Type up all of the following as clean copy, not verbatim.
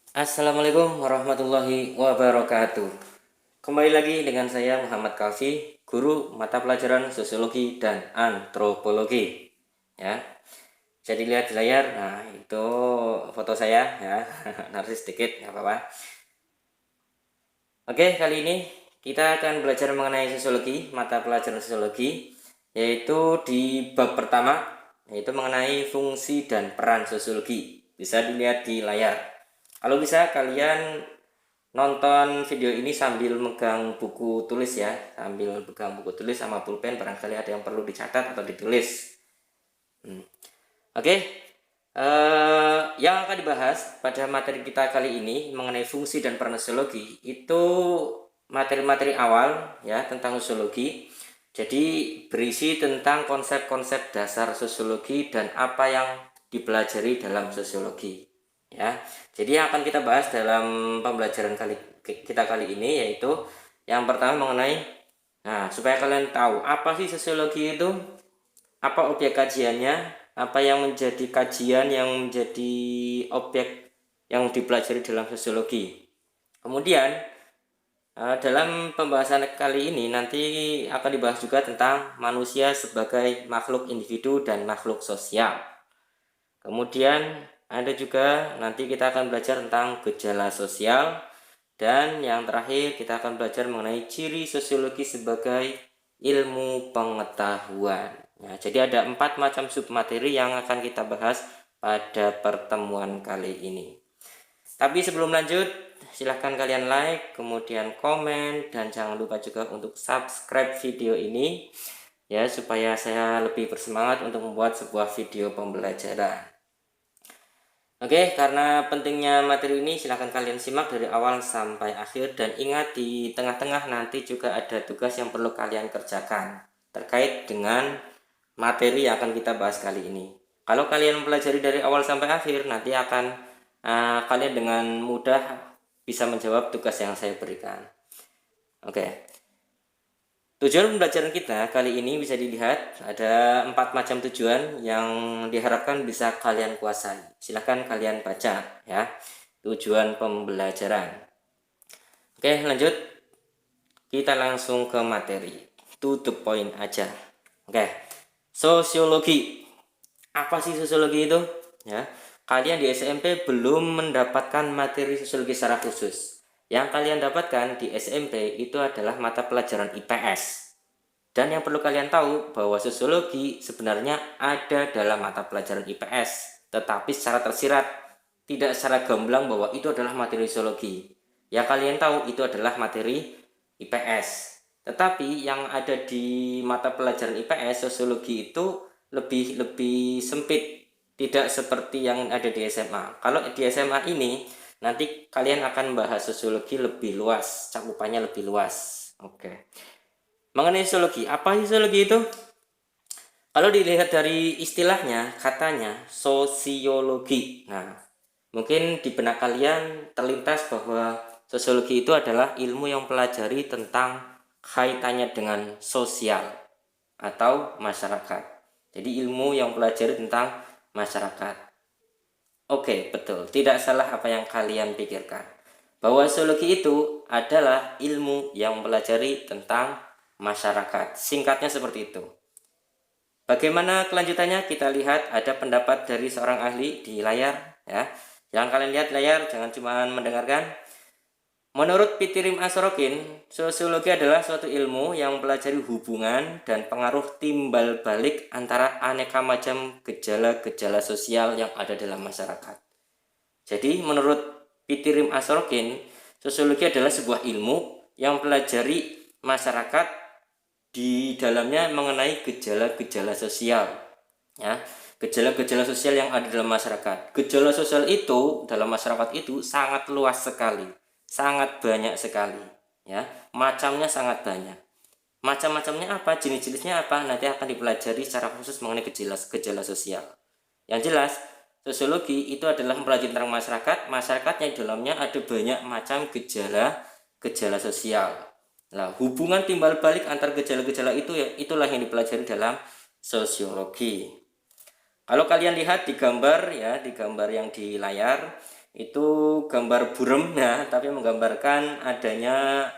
Assalamualaikum warahmatullahi wabarakatuh. Kembali lagi dengan saya Muhammad Kafi, guru mata pelajaran sosiologi dan antropologi. Ya, jadi lihat di layar. Nah, itu foto saya ya. Narsis sedikit, nggak apa-apa. Oke, kali ini kita akan belajar mengenai sosiologi, mata pelajaran sosiologi, yaitu di bab pertama, yaitu mengenai fungsi dan peran sosiologi. Bisa dilihat di layar. Kalau bisa kalian nonton video ini sambil megang buku tulis ya, sambil pegang buku tulis sama pulpen, barangkali ada yang perlu dicatat atau ditulis. Oke, yang akan dibahas pada materi kita kali ini mengenai fungsi dan peran sosiologi itu materi-materi awal ya tentang sosiologi. Jadi berisi tentang konsep-konsep dasar sosiologi dan apa yang dipelajari dalam sosiologi. Ya, jadi yang akan kita bahas dalam pembelajaran kita kali ini yaitu yang pertama mengenai, nah supaya kalian tahu apa sih sosiologi itu, apa objek kajiannya, apa yang menjadi kajian yang menjadi objek yang dipelajari dalam sosiologi. Kemudian dalam pembahasan kali ini nanti akan dibahas juga tentang manusia sebagai makhluk individu dan makhluk sosial. Kemudian ada juga nanti kita akan belajar tentang gejala sosial, dan yang terakhir kita akan belajar mengenai ciri sosiologi sebagai ilmu pengetahuan. Nah, jadi ada 4 macam submateri yang akan kita bahas pada pertemuan kali ini. Tapi sebelum lanjut, silahkan kalian like, kemudian komen, dan jangan lupa juga untuk subscribe video ini ya, supaya saya lebih bersemangat untuk membuat sebuah video pembelajaran. Oke, karena pentingnya materi ini silahkan kalian simak dari awal sampai akhir, dan ingat di tengah-tengah nanti juga ada tugas yang perlu kalian kerjakan terkait dengan materi yang akan kita bahas kali ini. Kalau kalian mempelajari dari awal sampai akhir, nanti akan kalian dengan mudah bisa menjawab tugas yang saya berikan. Oke. Tujuan pembelajaran kita kali ini bisa dilihat ada 4 macam tujuan yang diharapkan bisa kalian kuasai. Silahkan kalian baca ya, tujuan pembelajaran. Oke, lanjut. Kita langsung ke materi. To the point aja. Oke. Sosiologi. Apa sih sosiologi itu? Ya, kalian di SMP belum mendapatkan materi sosiologi secara khusus. Yang kalian dapatkan di SMP itu adalah mata pelajaran IPS. Dan yang perlu kalian tahu bahwa sosiologi sebenarnya ada dalam mata pelajaran IPS, tetapi secara tersirat, tidak secara gamblang bahwa itu adalah materi sosiologi. Yang kalian tahu itu adalah materi IPS. Tetapi yang ada di mata pelajaran IPS, sosiologi itu lebih lebih sempit, tidak seperti yang ada di SMA. Kalau di SMA ini nanti kalian akan bahas sosiologi lebih luas, cakupannya lebih luas. Oke. Mengenai sosiologi, apa sosiologi itu? Kalau dilihat dari istilahnya, katanya sosiologi. Nah, mungkin di benak kalian terlintas bahwa sosiologi itu adalah ilmu yang pelajari tentang kaitannya dengan sosial atau masyarakat. Jadi ilmu yang pelajari tentang masyarakat. Oke, betul. Tidak salah apa yang kalian pikirkan. Bahwa sosiologi itu adalah ilmu yang mempelajari tentang masyarakat. Singkatnya seperti itu. Bagaimana kelanjutannya? Kita lihat ada pendapat dari seorang ahli di layar ya. Yang kalian lihat layar, jangan cuma mendengarkan. Menurut Pitirim Asrokin, sosiologi adalah suatu ilmu yang mempelajari hubungan dan pengaruh timbal balik antara aneka macam gejala-gejala sosial yang ada dalam masyarakat. Jadi menurut Pitirim Asrokin, sosiologi adalah sebuah ilmu yang mempelajari masyarakat di dalamnya mengenai gejala-gejala sosial ya, gejala-gejala sosial yang ada dalam masyarakat. Gejala sosial itu dalam masyarakat itu sangat luas sekali, sangat banyak sekali ya, macamnya sangat banyak. Macam-macamnya apa, jenis-jenisnya apa, nanti akan dipelajari secara khusus mengenai gejala sosial. Yang jelas sosiologi itu adalah mempelajari tentang masyarakat, masyarakatnya di dalamnya ada banyak macam gejala sosial. Nah, hubungan timbal balik antar gejala-gejala itu ya, itulah yang dipelajari dalam sosiologi. Kalau kalian lihat di gambar ya, di gambar yang di layar, itu gambar burem ya, tapi menggambarkan adanya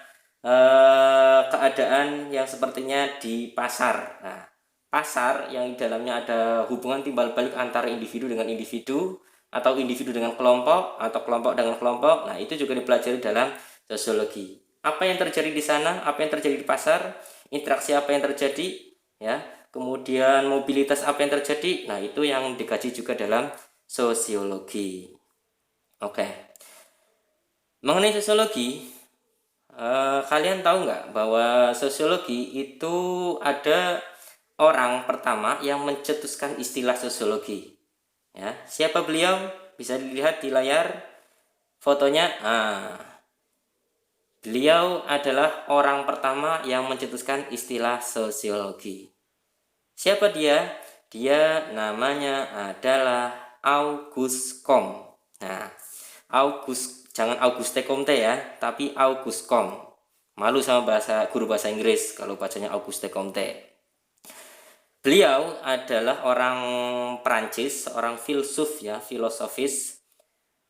keadaan yang sepertinya di pasar. Nah, pasar yang di dalamnya ada hubungan timbal balik antara individu dengan individu, atau individu dengan kelompok, atau kelompok dengan kelompok. Nah, itu juga dipelajari dalam sosiologi. Apa yang terjadi di sana, apa yang terjadi di pasar, interaksi apa yang terjadi, ya, kemudian mobilitas apa yang terjadi. Nah, itu yang dikaji juga dalam sosiologi. Oke, mengenai sosiologi, kalian tahu nggak bahwa sosiologi itu ada orang pertama yang mencetuskan istilah sosiologi? Ya, siapa beliau? Bisa dilihat di layar fotonya. Beliau adalah orang pertama yang mencetuskan istilah sosiologi. Siapa dia? Dia namanya adalah Auguste Comte. Nah, jangan Auguste Comte ya, tapi Auguste Comte. Malu sama guru bahasa Inggris kalau bacanya Auguste Comte. Beliau adalah orang Prancis, seorang filsuf ya, filosofis.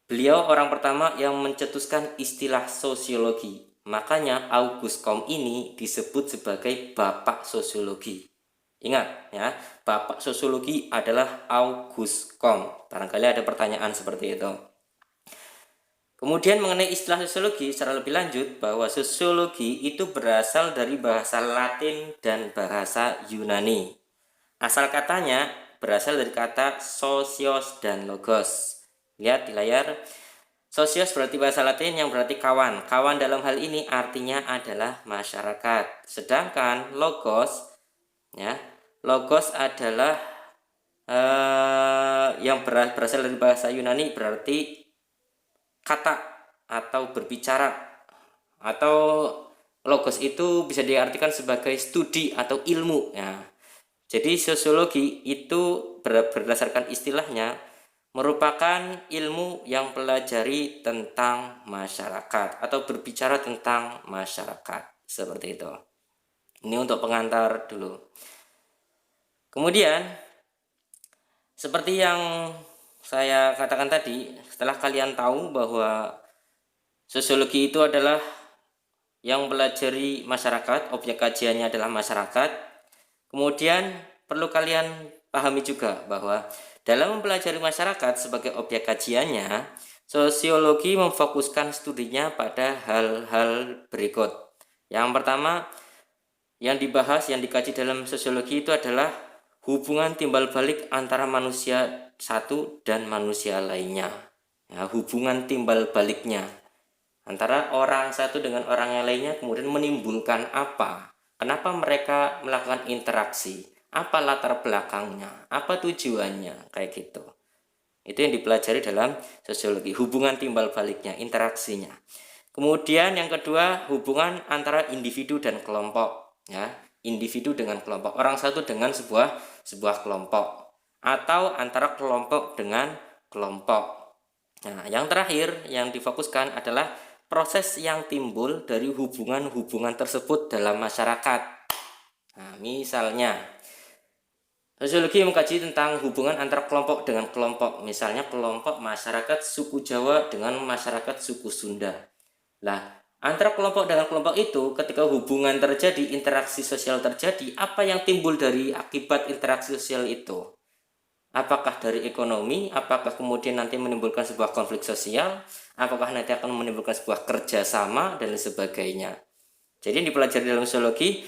Beliau orang pertama yang mencetuskan istilah sosiologi. Makanya Auguste Comte ini disebut sebagai bapak sosiologi. Ingat ya, bapak sosiologi adalah Auguste Comte. Barangkali ada pertanyaan seperti itu. Kemudian mengenai istilah sosiologi secara lebih lanjut, bahwa sosiologi itu berasal dari bahasa Latin dan bahasa Yunani. Asal katanya berasal dari kata sosios dan logos. Lihat di layar. Sosios berarti bahasa Latin yang berarti kawan. Kawan dalam hal ini artinya adalah masyarakat. Sedangkan logos, ya, logos adalah yang berasal dari bahasa Yunani, berarti kata atau berbicara, atau logos itu bisa diartikan sebagai studi atau ilmu ya. Jadi sosiologi itu berdasarkan istilahnya merupakan ilmu yang pelajari tentang masyarakat atau berbicara tentang masyarakat, seperti itu. Ini untuk pengantar dulu. Kemudian seperti yang saya katakan tadi, setelah kalian tahu bahwa sosiologi itu adalah yang mempelajari masyarakat, objek kajiannya adalah masyarakat, kemudian perlu kalian pahami juga bahwa dalam mempelajari masyarakat sebagai objek kajiannya, sosiologi memfokuskan studinya pada hal-hal berikut. Yang pertama, yang dibahas, yang dikaji dalam sosiologi itu adalah hubungan timbal balik antara manusia satu dan manusia lainnya. Ya, hubungan timbal baliknya antara orang satu dengan orang yang lainnya kemudian menimbulkan apa? Kenapa mereka melakukan interaksi? Apa latar belakangnya? Apa tujuannya? Kayak gitu. Itu yang dipelajari dalam sosiologi, hubungan timbal baliknya, interaksinya. Kemudian yang kedua, hubungan antara individu dan kelompok, ya. Individu dengan kelompok, orang satu dengan sebuah kelompok, atau antara kelompok dengan kelompok. Nah, yang terakhir yang difokuskan adalah proses yang timbul dari hubungan-hubungan tersebut dalam masyarakat. Nah, misalnya sosiologi mengkaji tentang hubungan antara kelompok dengan kelompok, misalnya kelompok masyarakat suku Jawa dengan masyarakat suku Sunda. Nah, antara kelompok dengan kelompok itu ketika hubungan terjadi, interaksi sosial terjadi, apa yang timbul dari akibat interaksi sosial itu? Apakah dari ekonomi? Apakah kemudian nanti menimbulkan sebuah konflik sosial? Apakah nanti akan menimbulkan sebuah kerjasama dan sebagainya? Jadi yang dipelajari dalam sosiologi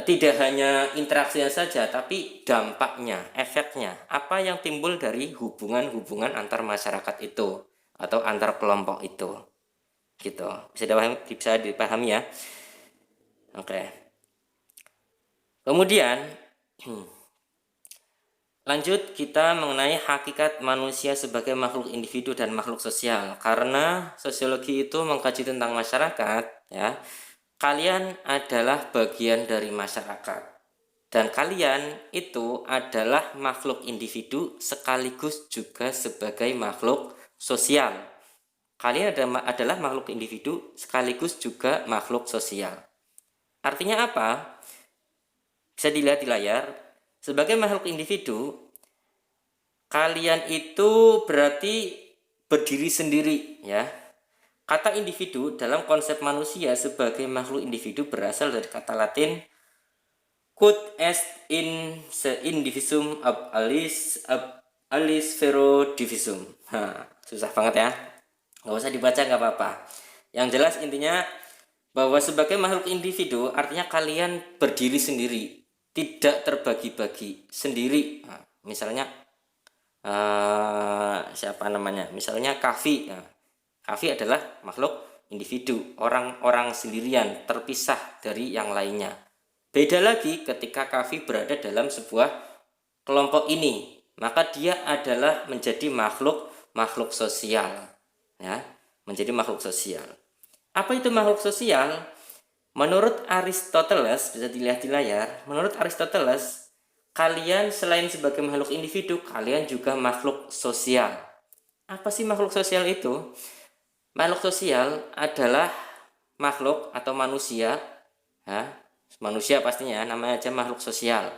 tidak hanya interaksinya saja, tapi dampaknya, efeknya, apa yang timbul dari hubungan-hubungan antar masyarakat itu atau antar kelompok itu, gitu. Bisa dipahami ya. Oke. Kemudian lanjut kita mengenai hakikat manusia sebagai makhluk individu dan makhluk sosial. Karena sosiologi itu mengkaji tentang masyarakat, ya. Kalian adalah bagian dari masyarakat. Dan kalian itu adalah makhluk individu sekaligus juga sebagai makhluk sosial. Kalian adalah makhluk individu sekaligus juga makhluk sosial. Artinya apa? Bisa dilihat di layar. Sebagai makhluk individu, kalian itu berarti berdiri sendiri ya. Kata individu dalam konsep manusia sebagai makhluk individu berasal dari kata Latin quod est in se indivisum ab alis vero divisum. Susah banget ya, nggak usah dibaca, nggak apa-apa. Yang jelas intinya bahwa sebagai makhluk individu artinya kalian berdiri sendiri, tidak terbagi-bagi sendiri. Misalnya siapa namanya, misalnya Kavi. Kavi adalah makhluk individu, orang-orang sendirian, terpisah dari yang lainnya. Beda lagi ketika Kavi berada dalam sebuah kelompok ini, maka dia adalah menjadi makhluk sosial, ya, menjadi makhluk sosial. Apa itu makhluk sosial? Menurut Aristoteles, bisa dilihat di layar, menurut Aristoteles, kalian selain sebagai makhluk individu, kalian juga makhluk sosial. Apa sih makhluk sosial itu? Makhluk sosial adalah makhluk atau manusia, ya, manusia pastinya namanya aja makhluk sosial.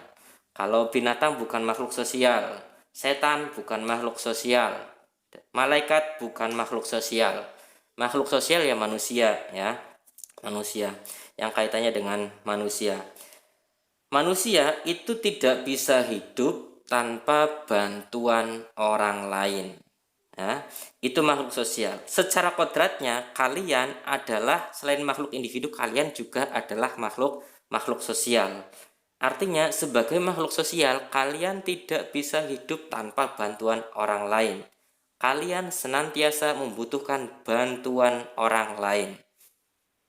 Kalau binatang bukan makhluk sosial, setan bukan makhluk sosial, malaikat bukan makhluk sosial. Makhluk sosial ya manusia, ya, manusia yang kaitannya dengan manusia. Manusia itu tidak bisa hidup tanpa bantuan orang lain. Ya, itu makhluk sosial. Secara kodratnya kalian adalah selain makhluk individu, kalian juga adalah makhluk sosial. Artinya sebagai makhluk sosial kalian tidak bisa hidup tanpa bantuan orang lain. Kalian senantiasa membutuhkan bantuan orang lain.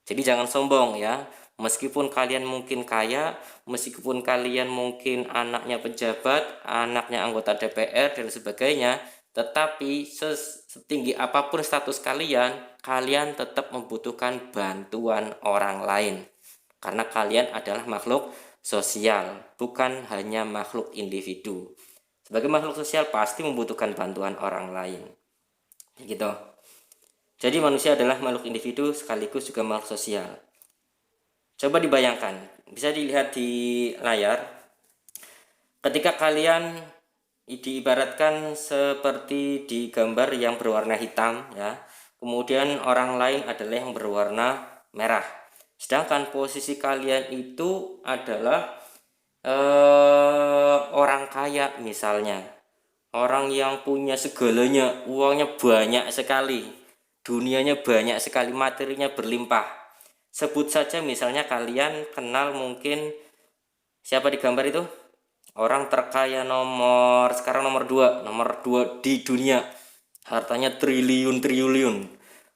Jadi jangan sombong ya. Meskipun kalian mungkin kaya, meskipun kalian mungkin anaknya pejabat, anaknya anggota DPR dan sebagainya, tetapi setinggi apapun status kalian, kalian tetap membutuhkan bantuan orang lain. Karena kalian adalah makhluk sosial, bukan hanya makhluk individu. Sebagai makhluk sosial pasti membutuhkan bantuan orang lain. Gitu. Jadi manusia adalah makhluk individu sekaligus juga makhluk sosial. Coba dibayangkan, bisa dilihat di layar. Ketika kalian diibaratkan seperti di gambar yang berwarna hitam ya, kemudian orang lain adalah yang berwarna merah. Sedangkan posisi kalian itu adalah orang kaya misalnya, orang yang punya segalanya, uangnya banyak sekali, dunianya banyak sekali, materinya berlimpah. Sebut saja misalnya kalian kenal mungkin siapa di gambar itu? Orang terkaya sekarang nomor 2 di dunia, hartanya triliun,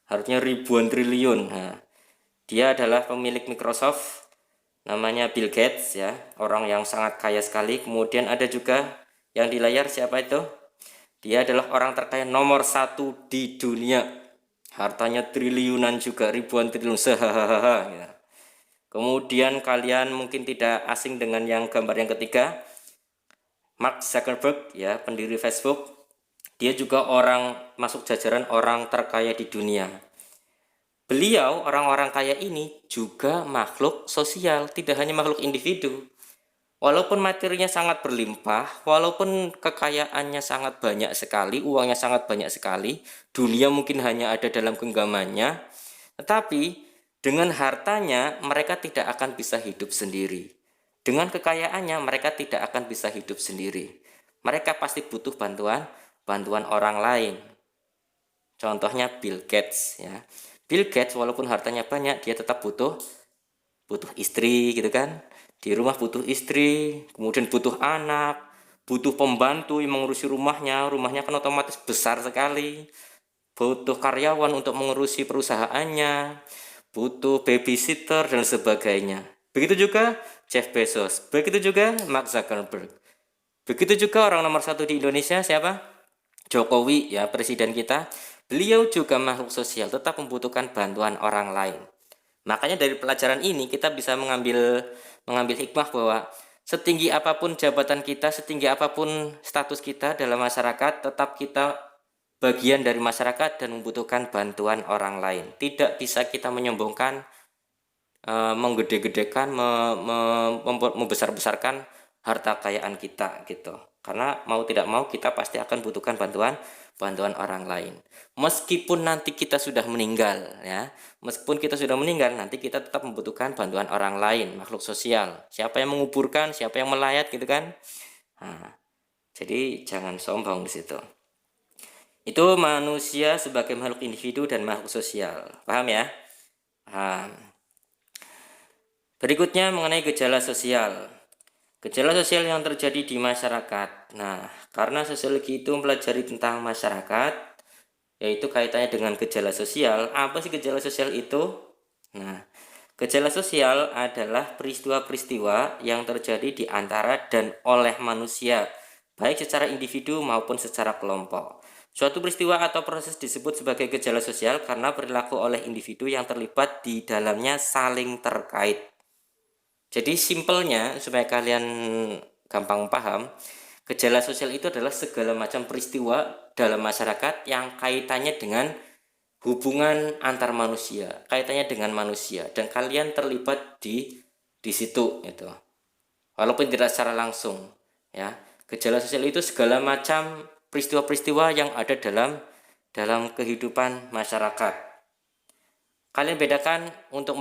hartanya ribuan triliun. Nah, dia adalah pemilik Microsoft, namanya Bill Gates ya, orang yang sangat kaya sekali. Kemudian ada juga yang di layar, siapa itu? Dia adalah orang terkaya nomor 1 di dunia, hartanya triliunan juga, ribuan triliun sehahaha ya. Kemudian kalian mungkin tidak asing dengan yang gambar yang ketiga, Mark Zuckerberg ya, pendiri Facebook. Dia juga masuk jajaran orang terkaya di dunia. Beliau, orang-orang kaya ini juga makhluk sosial, tidak hanya makhluk individu. Walaupun materinya sangat berlimpah, walaupun kekayaannya sangat banyak sekali, uangnya sangat banyak sekali, dunia mungkin hanya ada dalam genggamannya, tetapi dengan hartanya mereka tidak akan bisa hidup sendiri. Dengan kekayaannya mereka tidak akan bisa hidup sendiri. Mereka pasti butuh bantuan orang lain. Contohnya Bill Gates ya. Bill Gates walaupun hartanya banyak, dia tetap butuh istri gitu kan. Di rumah butuh istri, kemudian butuh anak, butuh pembantu yang mengurusi rumahnya kan otomatis besar sekali. Butuh karyawan untuk mengurusi perusahaannya, butuh babysitter dan sebagainya. Begitu juga Jeff Bezos, begitu juga Mark Zuckerberg. Begitu juga orang nomor 1 di Indonesia siapa? Jokowi ya, presiden kita. Beliau juga makhluk sosial, tetap membutuhkan bantuan orang lain. Makanya dari pelajaran ini kita bisa mengambil hikmah bahwa setinggi apapun jabatan kita, setinggi apapun status kita dalam masyarakat, tetap kita bagian dari masyarakat dan membutuhkan bantuan orang lain. Tidak bisa kita menyombongkan, menggede-gedekan, membesar-besarkan harta kekayaan kita gitu. karena mau tidak mau kita pasti akan butuhkan bantuan orang lain. Meskipun nanti kita sudah meninggal ya, meskipun kita sudah meninggal nanti kita tetap membutuhkan bantuan orang lain, makhluk sosial. Siapa yang menguburkan, siapa yang melayat gitu kan. Nah, jadi jangan sombong di situ. Itu manusia sebagai makhluk individu dan makhluk sosial. Paham ya? Paham. Berikutnya mengenai gejala sosial. Gejala sosial yang terjadi di masyarakat. Nah, karena sosiologi itu mempelajari tentang masyarakat, yaitu kaitannya dengan gejala sosial. Apa sih gejala sosial itu? Nah, gejala sosial adalah peristiwa-peristiwa yang terjadi di antara dan oleh manusia, baik secara individu maupun secara kelompok. Suatu peristiwa atau proses disebut sebagai gejala sosial karena perilaku oleh individu yang terlibat di dalamnya saling terkait. Jadi simpelnya supaya kalian gampang paham, gejala sosial itu adalah segala macam peristiwa dalam masyarakat yang kaitannya dengan hubungan antar manusia, kaitannya dengan manusia, dan kalian terlibat di situ itu. Walaupun tidak secara langsung, ya. Gejala sosial itu segala macam peristiwa-peristiwa yang ada dalam kehidupan masyarakat. Kalian bedakan untuk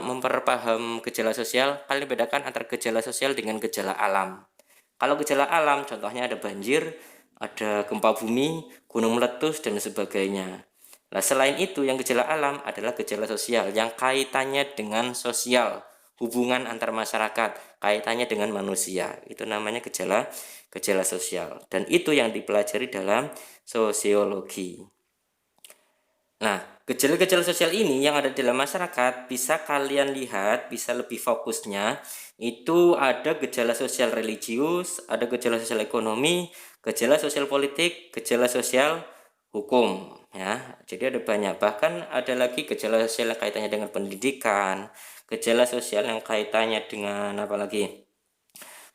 memperpaham gejala sosial, kalian bedakan antara gejala sosial dengan gejala alam. Kalau gejala alam contohnya ada banjir, ada gempa bumi, gunung meletus dan sebagainya. Nah, selain itu yang gejala alam adalah gejala sosial yang kaitannya dengan sosial, hubungan antar masyarakat, kaitannya dengan manusia. Itu namanya gejala sosial, dan itu yang dipelajari dalam sosiologi. Nah, gejala-gejala sosial ini yang ada dalam masyarakat bisa kalian lihat, bisa lebih fokusnya, itu ada gejala sosial religius, ada gejala sosial ekonomi, gejala sosial politik, gejala sosial hukum, ya. Jadi ada banyak, bahkan ada lagi gejala sosial yang kaitannya dengan pendidikan, gejala sosial yang kaitannya dengan apa lagi?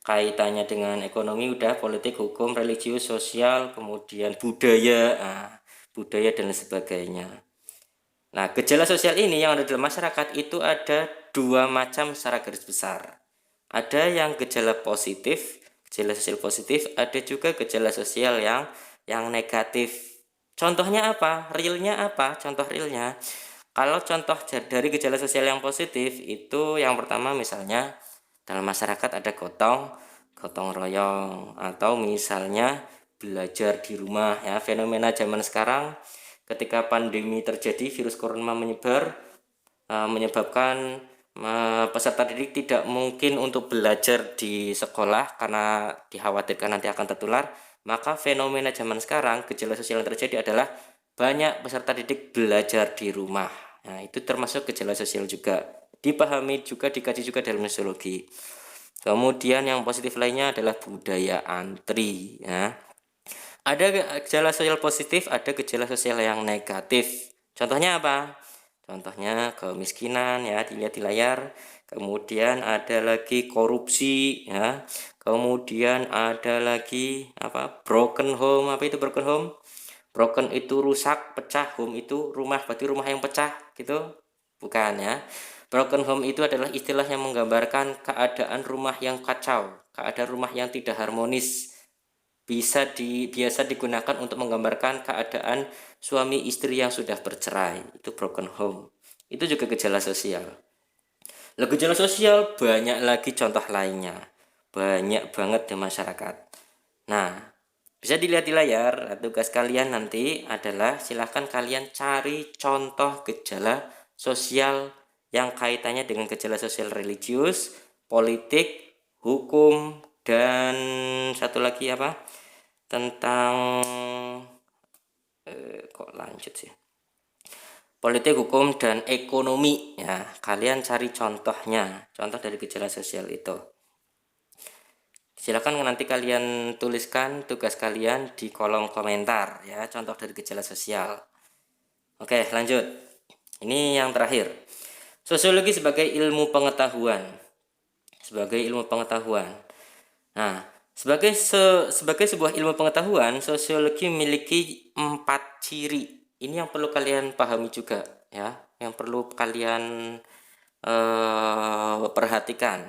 Kaitannya dengan ekonomi udah, politik, hukum, religius, sosial, kemudian budaya, budaya dan sebagainya. Nah, gejala sosial ini yang ada dalam masyarakat itu ada dua macam secara garis besar. Ada yang gejala positif, gejala sosial positif, ada juga gejala sosial yang negatif. Contohnya apa? Realnya apa? Contoh realnya. Kalau contoh dari gejala sosial yang positif itu yang pertama misalnya dalam masyarakat ada gotong royong, atau misalnya belajar di rumah ya. Fenomena zaman sekarang ketika pandemi terjadi, virus corona menyebar, menyebabkan peserta didik tidak mungkin untuk belajar di sekolah karena dikhawatirkan nanti akan tertular. Maka fenomena zaman sekarang, gejala sosial yang terjadi adalah banyak peserta didik belajar di rumah. Nah, itu termasuk gejala sosial juga, dipahami juga, dikaji juga dalam sosiologi. Kemudian yang positif lainnya adalah budaya antri ya. Ada gejala sosial positif, ada gejala sosial yang negatif. Contohnya apa? Contohnya kemiskinan ya, dilihat di layar. Kemudian ada lagi korupsi ya. Kemudian ada lagi apa? Broken home. Apa itu broken home? Broken itu rusak, pecah, home itu rumah, berarti rumah yang pecah gitu. Bukan ya. Broken home itu adalah istilah yang menggambarkan keadaan rumah yang kacau, keadaan rumah yang tidak harmonis. Biasa digunakan untuk menggambarkan keadaan suami istri yang sudah bercerai, itu broken home. Itu juga gejala sosial. Gejala sosial banyak lagi contoh lainnya, banyak banget di masyarakat. Nah, bisa dilihat di layar. Tugas kalian nanti adalah silahkan kalian cari contoh gejala sosial yang kaitannya dengan gejala sosial religius, politik, hukum, dan satu lagi apa? Tentang kok lanjut sih, politik, hukum, dan ekonomi ya. Kalian cari contohnya, contoh dari gejala sosial itu. Silakan nanti kalian tuliskan tugas kalian di kolom komentar ya, contoh dari gejala sosial. Oke, lanjut. Ini yang terakhir, sosiologi sebagai ilmu pengetahuan. Nah, sebagai sebuah ilmu pengetahuan, sosiologi memiliki 4 ciri. Ini yang perlu kalian pahami juga ya, yang perlu kalian perhatikan.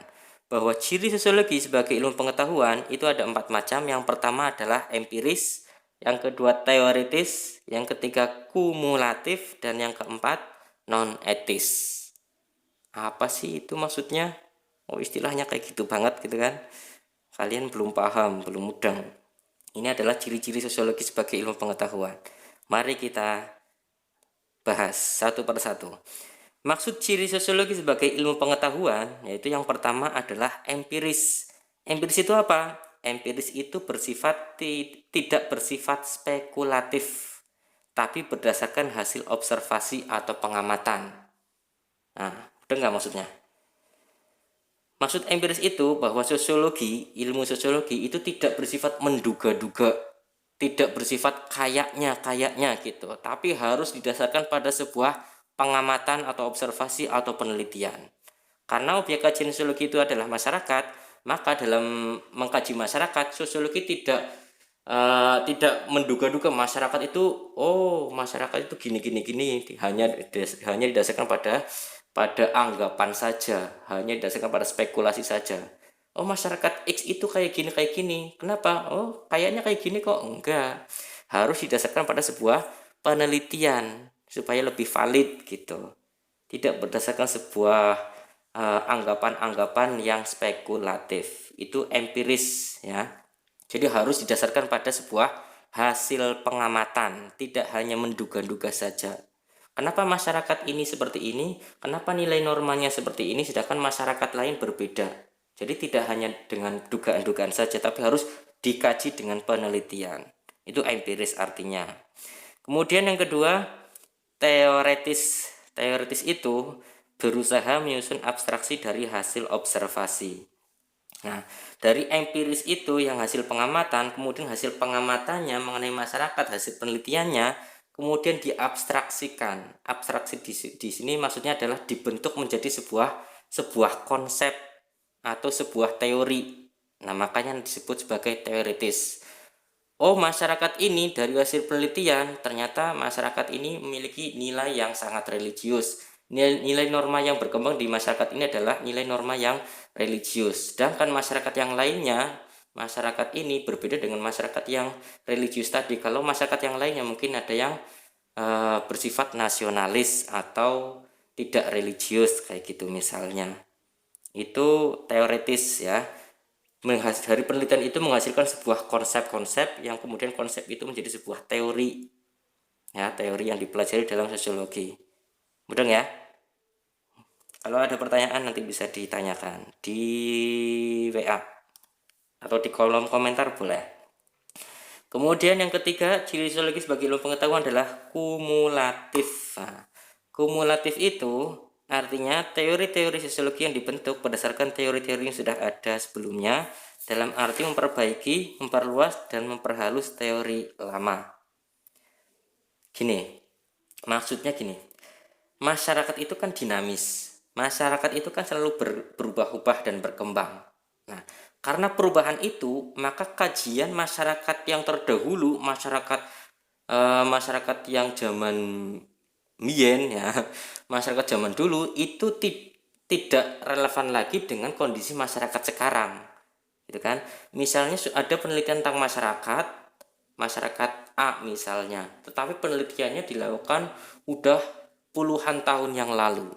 bahwa ciri sosiologi sebagai ilmu pengetahuan itu ada 4 macam. Yang pertama adalah empiris, yang kedua teoritis, yang ketiga kumulatif, dan yang keempat non-etis. Apa sih itu maksudnya? Oh, istilahnya kayak gitu banget gitu kan. Kalian belum paham, belum mudeng. Ini adalah ciri-ciri sosiologi sebagai ilmu pengetahuan. Mari kita bahas satu per satu. Maksud ciri sosiologi sebagai ilmu pengetahuan yaitu yang pertama adalah empiris. Empiris itu apa? Empiris itu tidak bersifat spekulatif, tapi berdasarkan hasil observasi atau pengamatan. Nah, udah nggak maksudnya? Maksud empiris itu bahwa ilmu sosiologi itu tidak bersifat menduga-duga, tidak bersifat kayaknya gitu, tapi harus didasarkan pada sebuah pengamatan atau observasi atau penelitian. Karena objek kajian sosiologi itu adalah masyarakat, maka dalam mengkaji masyarakat, sosiologi tidak menduga-duga masyarakat itu, masyarakat itu gini, hanya didasarkan pada anggapan saja, hanya didasarkan pada spekulasi saja. Oh, masyarakat X itu kayak gini. Kenapa? Oh, kayaknya kayak gini kok. Enggak. Harus didasarkan pada sebuah penelitian supaya lebih valid gitu. Tidak berdasarkan sebuah anggapan-anggapan yang spekulatif. Itu empiris ya. Jadi harus didasarkan pada sebuah hasil pengamatan, tidak hanya menduga-duga saja. Kenapa masyarakat ini seperti ini? Kenapa nilai normanya seperti ini sedangkan masyarakat lain berbeda? Jadi tidak hanya dengan dugaan-dugaan saja, tapi harus dikaji dengan penelitian. Itu empiris artinya. Kemudian yang kedua, teoritis. Teoritis itu berusaha menyusun abstraksi dari hasil observasi. Nah, dari empiris itu yang hasil pengamatan, kemudian hasil pengamatannya mengenai masyarakat, hasil penelitiannya, kemudian diabstraksikan. Abstraksi di sini maksudnya adalah dibentuk menjadi sebuah konsep atau sebuah teori. Nah, makanya disebut sebagai teoritis. Oh, masyarakat ini dari hasil penelitian ternyata masyarakat ini memiliki nilai yang sangat religius. Nilai norma yang berkembang di masyarakat ini adalah nilai norma yang religius. Sedangkan masyarakat yang lainnya, masyarakat ini berbeda dengan masyarakat yang religius tadi. Kalau masyarakat yang lainnya mungkin ada yang bersifat nasionalis atau tidak religius kayak gitu misalnya. Itu teoritis ya. Dari penelitian itu menghasilkan sebuah konsep-konsep yang kemudian konsep itu menjadi sebuah teori ya, teori yang dipelajari dalam sosiologi. Mudah ya? Kalau ada pertanyaan nanti bisa ditanyakan di WA atau di kolom komentar boleh. Kemudian yang ketiga, ciri sosiologi sebagai ilmu pengetahuan adalah kumulatif. Nah, kumulatif itu artinya teori-teori sosiologi yang dibentuk berdasarkan teori-teori yang sudah ada sebelumnya dalam arti memperbaiki, memperluas, dan memperhalus teori lama. Maksudnya gini, masyarakat itu kan dinamis, masyarakat itu kan selalu berubah-ubah dan berkembang. Nah, karena perubahan itu, maka kajian masyarakat yang terdahulu, masyarakat yang zaman mien ya, masyarakat zaman dulu itu tidak relevan lagi dengan kondisi masyarakat sekarang, gitu kan? Misalnya ada penelitian tentang masyarakat A misalnya, tetapi penelitiannya dilakukan udah puluhan tahun yang lalu,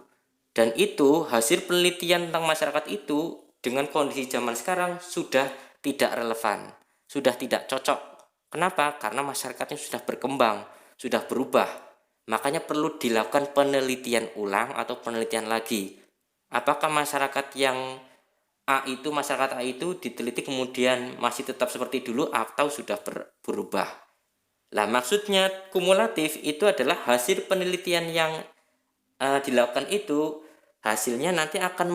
dan itu hasil penelitian tentang masyarakat itu dengan kondisi zaman sekarang sudah tidak relevan, sudah tidak cocok. Kenapa? Karena masyarakatnya sudah berkembang, sudah berubah. Makanya perlu dilakukan penelitian ulang atau penelitian lagi. Apakah masyarakat masyarakat A itu diteliti kemudian masih tetap seperti dulu atau sudah berubah. Lah, maksudnya kumulatif itu adalah hasil penelitian yang dilakukan itu, hasilnya nanti akan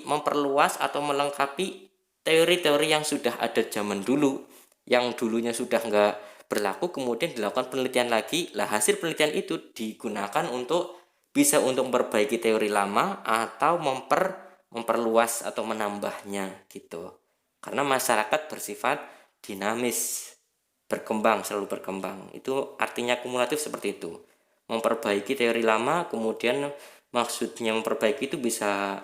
memperluas atau melengkapi teori-teori yang sudah ada zaman dulu, yang dulunya sudah nggak berlaku, kemudian dilakukan penelitian lagi. Lah, hasil penelitian itu digunakan untuk memperbaiki teori lama atau memperluas atau menambahnya gitu. Karena masyarakat bersifat dinamis, selalu berkembang. Itu artinya kumulatif seperti itu. Memperbaiki teori lama, kemudian maksudnya memperbaiki itu bisa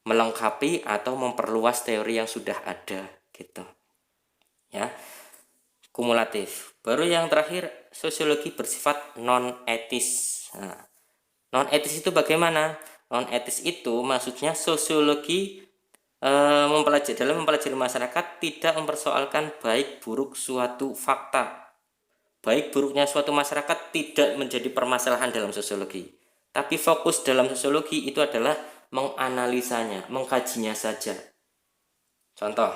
melengkapi atau memperluas teori yang sudah ada gitu ya. Kumulatif. Baru yang terakhir, sosiologi bersifat non etis. Nah, non etis itu bagaimana? Non etis itu maksudnya sosiologi dalam mempelajari masyarakat tidak mempersoalkan baik buruk suatu fakta. Baik buruknya suatu masyarakat tidak menjadi permasalahan dalam sosiologi. Tapi fokus dalam sosiologi itu adalah menganalisanya, mengkajinya saja. Contoh,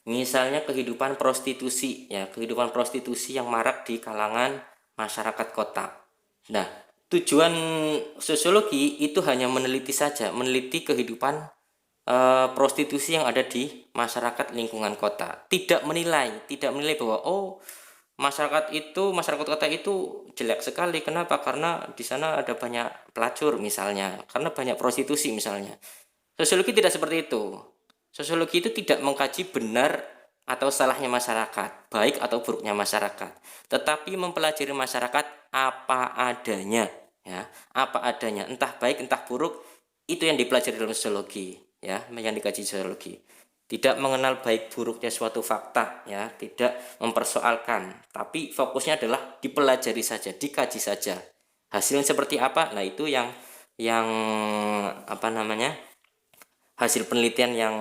misalnya kehidupan prostitusi ya, kehidupan prostitusi yang marak di kalangan masyarakat kota. Nah, tujuan sosiologi itu hanya meneliti saja, meneliti kehidupan prostitusi yang ada di masyarakat lingkungan kota. Tidak menilai bahwa masyarakat kota itu jelek sekali. Kenapa? Karena di sana ada banyak pelacur misalnya, karena banyak prostitusi misalnya. Sosiologi tidak seperti itu. Sosiologi itu tidak mengkaji benar atau salahnya masyarakat, baik atau buruknya masyarakat, tetapi mempelajari masyarakat apa adanya, ya, apa adanya, entah baik entah buruk, itu yang dipelajari dalam sosiologi, ya, yang dikaji sosiologi. Tidak mengenal baik buruknya suatu fakta, ya, tidak mempersoalkan, tapi fokusnya adalah dipelajari saja, dikaji saja. Hasilnya seperti apa? Nah, itu yang apa namanya? Hasil penelitian yang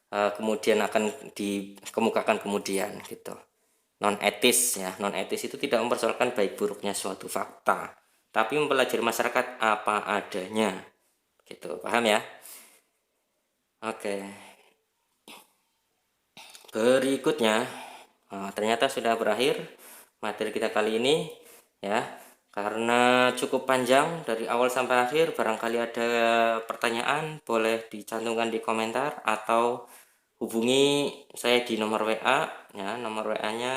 kemudian akan dikemukakan kemudian gitu. Non etis ya, non etis itu tidak mempersoalkan baik buruknya suatu fakta, tapi mempelajari masyarakat apa adanya gitu. Paham ya? Oke, berikutnya ternyata sudah berakhir materi kita kali ini ya. Karena cukup panjang dari awal sampai akhir, barangkali ada pertanyaan boleh dicantumkan di komentar atau hubungi saya di nomor WA ya. Nomor WA-nya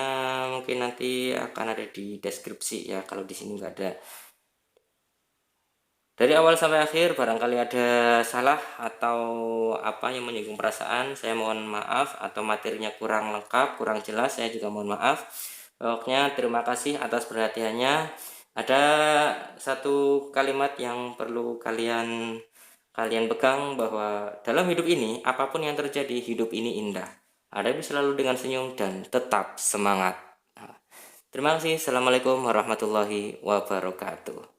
mungkin nanti akan ada di deskripsi ya, kalau di sini nggak ada. Dari awal sampai akhir barangkali ada salah atau apa yang menyinggung perasaan, saya mohon maaf, atau materinya kurang lengkap, kurang jelas, saya juga mohon maaf. Pokoknya terima kasih atas perhatiannya. Ada satu kalimat yang perlu kalian pegang, bahwa dalam hidup ini apapun yang terjadi, hidup ini indah. Hadapi selalu dengan senyum dan tetap semangat. Terima kasih. Assalamualaikum warahmatullahi wabarakatuh.